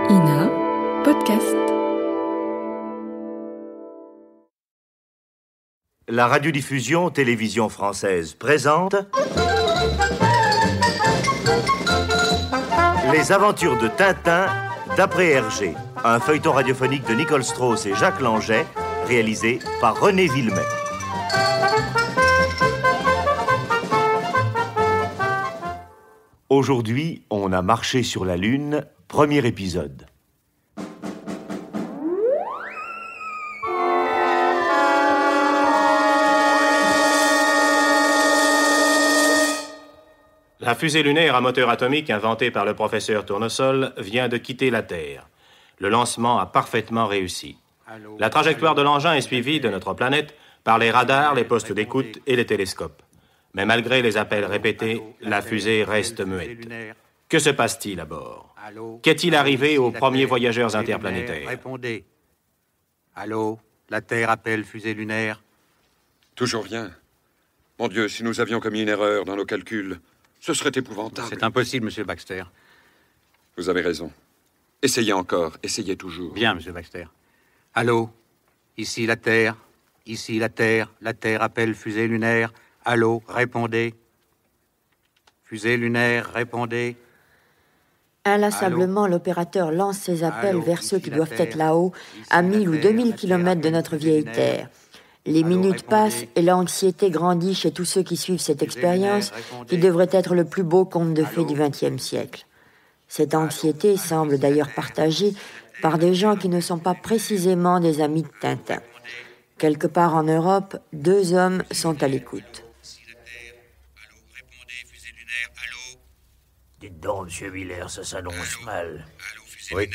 INA Podcast. La radiodiffusion télévision française présente Les aventures de Tintin d'après Hergé, un feuilleton radiophonique de Nicole Strauss et Jacques Langeais, réalisé par René Villemet. Aujourd'hui, on a marché sur la Lune, premier épisode. La fusée lunaire à moteur atomique inventée par le professeur Tournesol vient de quitter la Terre. Le lancement a parfaitement réussi. La trajectoire de l'engin est suivie de notre planète par les radars, les postes d'écoute et les télescopes. Mais malgré les appels répétés, la fusée reste muette. Que se passe-t-il à bord? Qu'est-il arrivé aux premiers voyageurs interplanétaires? Répondez. Allô, la Terre appelle fusée lunaire. Toujours rien. Mon Dieu, si nous avions commis une erreur dans nos calculs, ce serait épouvantable. C'est impossible, monsieur Baxter. Vous avez raison. Essayez encore, essayez toujours. Bien, monsieur Baxter. Allô, ici la Terre, la Terre appelle fusée lunaire. Allô, répondez. Fusée lunaire, répondez. Inlassablement, l'opérateur lance ses appels vers ceux qui doivent être là-haut, à 1000 ou 2000 kilomètres de notre vieille Terre. Les minutes passent et l'anxiété grandit chez tous ceux qui suivent cette expérience qui devrait être le plus beau conte de fées du XXe siècle. Cette anxiété semble d'ailleurs partagée par des gens qui ne sont pas précisément des amis de Tintin. Quelque part en Europe, 2 hommes sont à l'écoute. Dites donc, monsieur Miller, ça s'annonce mal. Oui.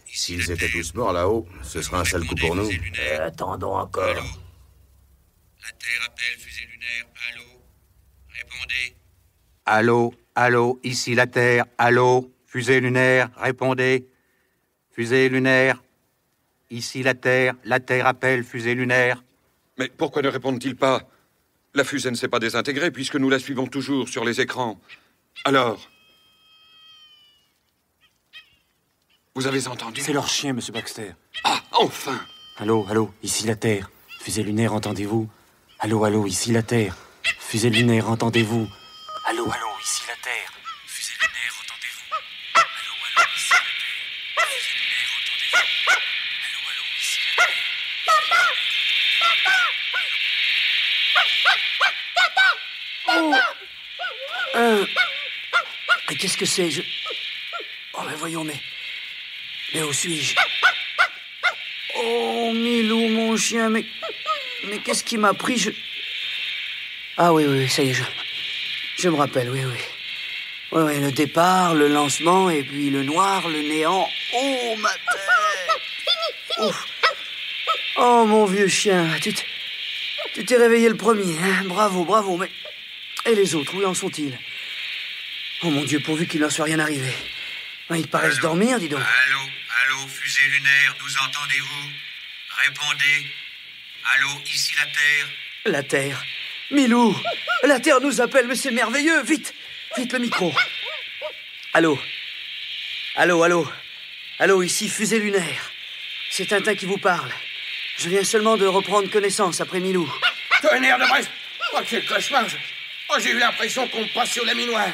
S'ils étaient tous morts là-haut, ce serait un sale coup pour nous. Attendons encore. La Terre appelle fusée lunaire. Allô? Répondez. Allô, ici la Terre. Allô, fusée lunaire, répondez. Fusée lunaire. Ici la Terre appelle fusée lunaire. Mais pourquoi ne répondent-ils pas? La fusée ne s'est pas désintégrée puisque nous la suivons toujours sur les écrans. Alors? Vous avez entendu? C'est leur chien, monsieur Baxter. Ah, enfin! Allô, ici la Terre. Fusée lunaire, entendez-vous? Allô, ici la Terre. Fusée lunaire, entendez-vous? Allô, ici la Terre. Fusée lunaire, entendez-vous? Allô, ici la Terre. Fusée lunaire, entendez-vous? Allô, ici la Terre. Mais qu'est-ce que c'est? Oh, mais voyons, mais où suis-je? Oh, Milou, mon chien, mais qu'est-ce qui m'a pris? Ah oui, ça y est, je me rappelle, oui. Oui, le départ, le lancement, et puis le noir, le néant. Oh, ma tête! Ouf. Oh, mon vieux chien, tu t'es réveillé le premier, hein? Bravo, mais... Et les autres, où en sont-ils? Oh, mon Dieu, pourvu qu'il n'en soit rien arrivé. Ils paraissent dormir, dis donc. Allô, fusée lunaire, nous entendez-vous? Répondez. Allô, ici la Terre. La Terre. Milou, la Terre nous appelle, mais c'est merveilleux. Vite le micro. Allô, ici fusée lunaire. C'est Tintin qui vous parle. Je viens seulement de reprendre connaissance après Milou. Tonnerre de Brest. Oh, quel cauchemar. J'ai eu l'impression qu'on me passe sur la minoire.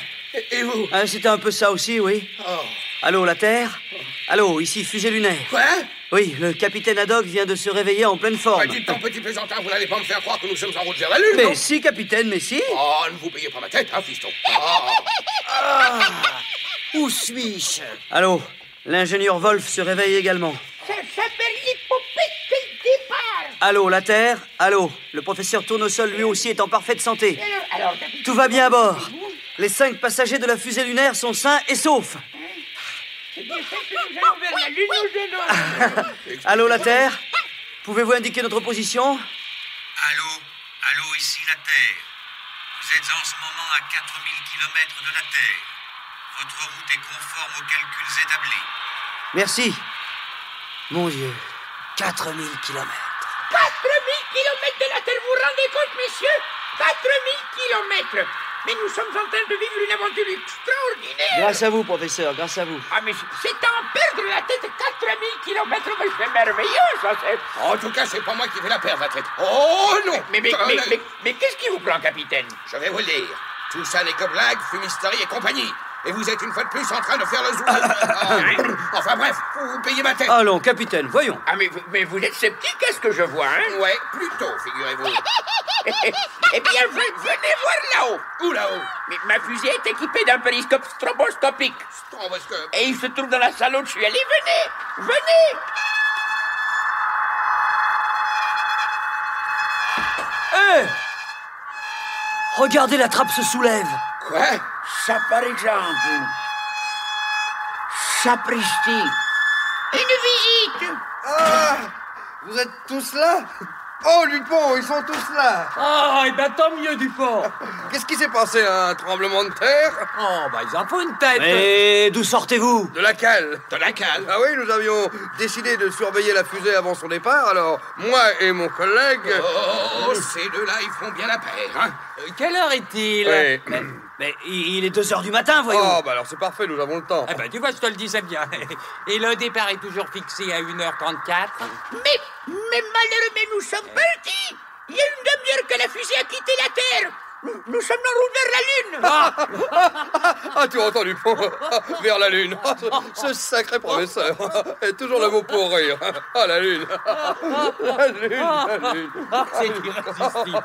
Et vous? C'était un peu ça aussi, oui. Oh. Allô, la Terre? Allô, ici fusée lunaire. Quoi? Oui, le capitaine Haddock vient de se réveiller en pleine forme. Dites donc, petit plaisantin, vous n'allez pas me faire croire que nous sommes en route vers la Lune, mais non? Si, capitaine, mais si. Oh, ne vous payez pas ma tête, hein, fiston. Où suis-je? Allô, l'ingénieur Wolf se réveille également. Ça s'appelle l'hypopète dès le départ. Allô, la Terre? Allô, le professeur Tournesol lui aussi est en parfaite santé. Alors, tout va bien à bord. Les 5 passagers de la fusée lunaire sont sains et saufs. C'est bien ça que nous allons vers la Lune au jeune homme. Allô, la Terre? Pouvez-vous indiquer notre position? Allô, ici la Terre. Vous êtes en ce moment à 4000 km de la Terre. Votre route est conforme aux calculs établis. Merci. Mon Dieu, 4000 kilomètres. 4000 kilomètres de la Terre, vous vous rendez compte, messieurs? 4000 kilomètres. Mais nous sommes en train de vivre une aventure extraordinaire. Grâce à vous, professeur, grâce à vous. Ah, mais c'est en perdre la tête 4000 kilomètres, mais c'est merveilleux, ça, c'est... En tout cas, c'est pas moi qui vais la perdre, la tête. Oh non! Mais qu'est-ce qui vous prend, capitaine? Je vais vous le dire. Tout ça n'est que blague, fumisterie et compagnie. Et vous êtes une fois de plus en train de faire le zoo. Enfin bref, vous payez ma tête. Allons, capitaine, voyons. Ah, mais vous êtes sceptique, qu'est-ce que je vois, hein? Ouais, plutôt, figurez-vous. Eh bien, venez voir là-haut. Où là-haut? Mais ma fusée est équipée d'un périscope stroboscopique. Stroboscope? Et il se trouve dans la salle où je suis allé. Venez! Hé! Regardez, la trappe se soulève. Quoi? Ça, par exemple. Sapristi. Une visite. Ah! Vous êtes tous là? Oh, Dupont, ils sont tous là. Ah, et ben tant mieux, Dupont. Qu'est-ce qui s'est passé, un tremblement de terre? Oh, bah ils en font une tête. Mais d'où sortez-vous? De la cale. De la cale? Ah oui, nous avions décidé de surveiller la fusée avant son départ, alors moi et mon collègue... Oh, ces deux-là, ils font bien la paire, hein? Quelle heure est-il? Oui. Mais il est 2h du matin, voyons. Oh, bah alors c'est parfait, nous avons le temps. Eh ben, tu vois, je te le disais bien. Et le départ est toujours fixé à 1h34. Mais malheureux, mais nous sommes partis. Il y a une demi-heure que la fusée a quitté la Terre. Nous sommes en route vers la Lune. Ah, tu entends, Dupont? Vers la Lune. Ce sacré professeur. Et toujours le mot pour rire. Ah, la Lune. La Lune, la Lune. C'est irrésistible.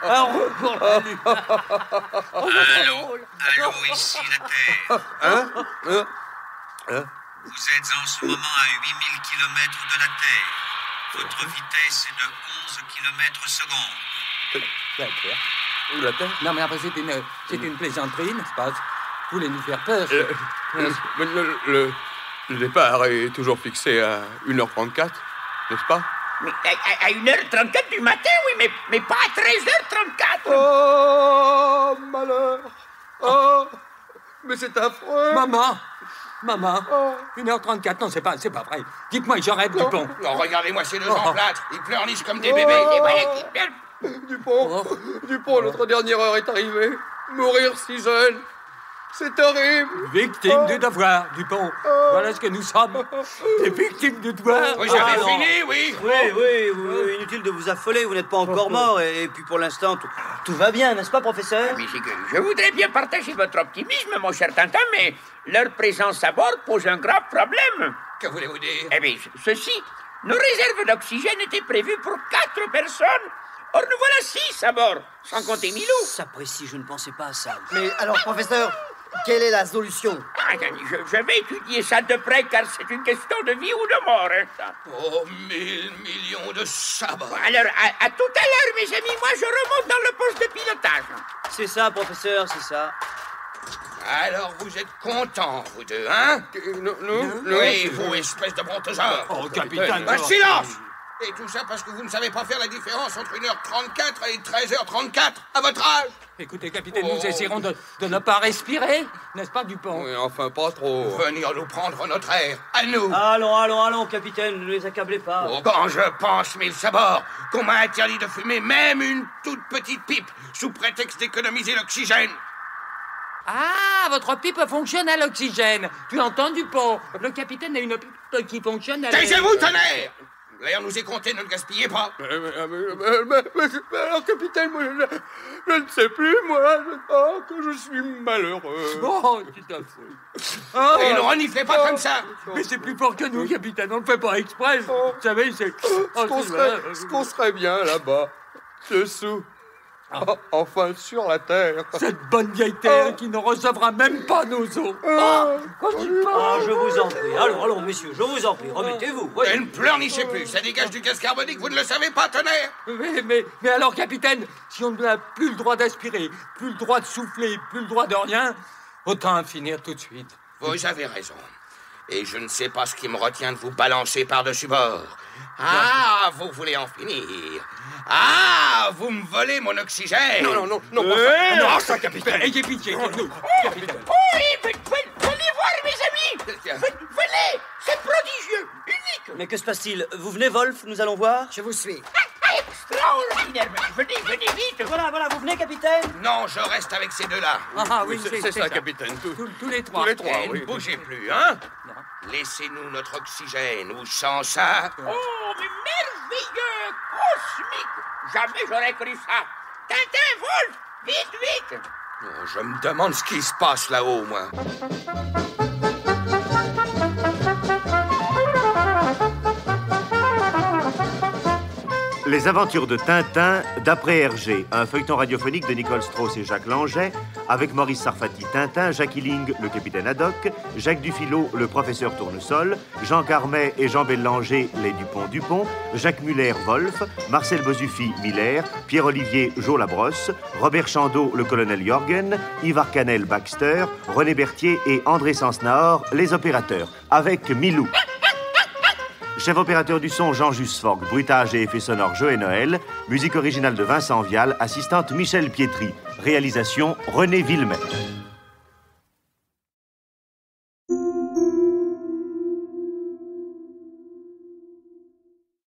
Un rond pour la Lune. Allô, ici la Terre. Hein? Vous êtes en ce moment à 8000 km de la Terre. Votre vitesse est de 11 km secondes. La Terre? Non, mais après, c'est une plaisanterie, n'est-ce pas? Vous voulez nous faire peur? Le départ est toujours fixé à 1h34, n'est-ce pas? Mais à 1h34 du matin, oui, mais pas à 13h34. Oh, malheur! Oh, mais c'est affreux! Maman! 1h34, non, c'est pas vrai. Dites-moi, je rêve, Dupont. Non, regardez-moi ces deux emplâtres. Ils pleurnichent comme des bébés. Et voilà qui pleurent. Dupont, notre dernière heure est arrivée. Mourir si jeune, c'est horrible. Victime du devoir, Dupont. Voilà ce que nous sommes. Des victimes du devoir. Oui, j'avais fini, oui. Oui, inutile de vous affoler, vous n'êtes pas encore mort. Et puis pour l'instant, tout va bien, n'est-ce pas, professeur? Mais c'est que je voudrais bien partager votre optimisme, mon cher Tintin, mais leur présence à bord pose un grave problème. Que voulez-vous dire? Eh bien, ceci. Nos réserves d'oxygène étaient prévues pour 4 personnes. Or, nous voilà 6 à bord, sans compter Milou. Sapristi, je ne pensais pas à ça. Mais alors, professeur, quelle est la solution? Je vais étudier ça de près, car c'est une question de vie ou de mort, hein, ça. Oh, 1000 millions de sabots. Alors, à tout à l'heure, mes amis, moi, je remonte dans le poste de pilotage. C'est ça, professeur, c'est ça. Alors, vous êtes contents, vous deux, hein? Nous? Oui, vous, espèce de brontosaure. Oh, capitaine. Silence! Et tout ça parce que vous ne savez pas faire la différence entre 1h34 et 13h34, à votre âge. Écoutez, capitaine, nous essaierons de ne pas respirer, n'est-ce pas, Dupont? Oui, enfin, pas trop. Venir nous prendre notre air, à nous. Allons, capitaine, ne les accablez pas. Quand je pense, mille sabords, qu'on m'a interdit de fumer même une toute petite pipe, sous prétexte d'économiser l'oxygène. Ah, votre pipe fonctionne à l'oxygène. Tu entends, Dupont? Le capitaine a une pipe qui fonctionne à... Taisez-vous, tonnerre! L'air nous est compté, ne le gaspillez pas. Alors, capitaine, moi, je ne sais plus, moi, que je suis malheureux. Oh, tout à fait. Et ne reniflez pas comme ça. Mais c'est plus fort que nous, capitaine, on ne le fait pas exprès. Vous savez, c'est... Ce qu'on serait bien, là-bas, dessous. Enfin, sur la Terre. Cette bonne vieille Terre qui ne recevra même pas nos eaux. Je vous en prie. Allons, messieurs, je vous en prie, remettez-vous. Et ne pleurnichez plus, ça dégage du gaz carbonique, vous ne le savez pas, tonnerre. Mais alors, capitaine, si on n'a plus le droit d'aspirer, plus le droit de souffler, plus le droit de rien, autant en finir tout de suite. Vous avez raison. Et je ne sais pas ce qui me retient de vous balancer par-dessus bord. Ah, vous voulez en finir? Ah, vous me volez mon oxygène? Non, non, ça, capitaine. Ayez pitié, nous, capitaine. Oui, venez voir, mes amis. Venez, c'est prodigieux, unique. Mais que se passe-t-il? Vous venez, Wolf, nous allons voir? Je vous suis. Extra extraordinaire. Venez vite. Voilà, vous venez, capitaine? Non, je reste avec ces deux-là. Ah oui, C'est ça, capitaine. Tous les trois. Tous les trois, Et oui. ne bougez plus, hein? Laissez-nous notre oxygène, ou sans ça... Oh, mais merveilleux, cosmique. Jamais j'aurais cru ça. Tintin, Wolf, vite. Oh, je me demande ce qui se passe là-haut, moi. Les aventures de Tintin, d'après Hergé, un feuilleton radiophonique de Nicole Strauss et Jacques Langeais, avec Maurice Sarfati Tintin, Jacques Illing, le capitaine Haddock, Jacques Dufilot, le professeur Tournesol, Jean Carmet et Jean Bélanger, les Dupont, Jacques Muller, Wolf, Marcel Bozuffi, Miller, Pierre-Olivier, Jo Labrosse, Robert Chandeau, le colonel Jorgen, Yves Arcanel, Baxter, René Berthier et André Sansnaor, les opérateurs, avec Milou. Chef opérateur du son, Jean Jusforg. Bruitage et effets sonores, Joël Noël. Musique originale de Vincent Vial. Assistante, Michel Pietri. Réalisation, René Villemet.